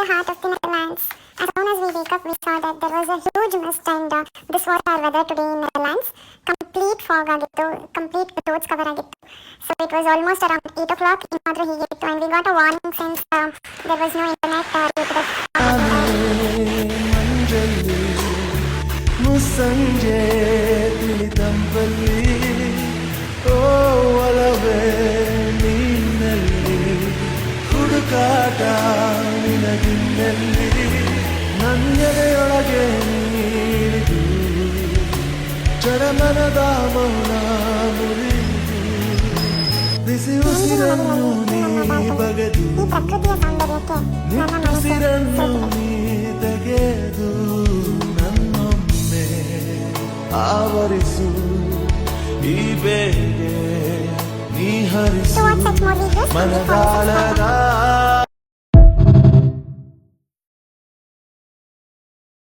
the heart of the Netherlands. As soon as we wake up, we saw that there was a huge mist, and this was our weather today in Netherlands. Complete fog ಆಗಿತ್ತು, complete clouds cover ಆಗಿತ್ತು. So it was almost around 8 o'clock ಏನಾದರೂ ಹೀಗಿತ್ತು, and we got a warning since there was no internet due to the ಮಂಜಲ್ಲಿ ಮುಸ್ಸಂಜೆ ತಿಳಿತಂಪಲ್ಲಿ ಓ ಒಲವೇ ನೀನಲ್ಲಿ ಹುಡುಕಾಟ ನಿನಗಿನ್ನಲ್ಲಿ ನನ್ನೆದೆಯೊಳಗೆ ನೀಡಿದು ಚಡಮನದ ಮೌನ ಮುರಿದು ಬಿಸಿ ಉಸಿರನ್ನು ನೀ ಬಗೆದು ನಿಟ್ಟುಸಿರನ್ನು ನೀ ತೆಗೆದು ನನ್ನೊಮ್ಮೆ ಆವರಿಸು ಈ ಬೇಗೆ ನೀ ಹರಿಸು ಮನದಾಳದ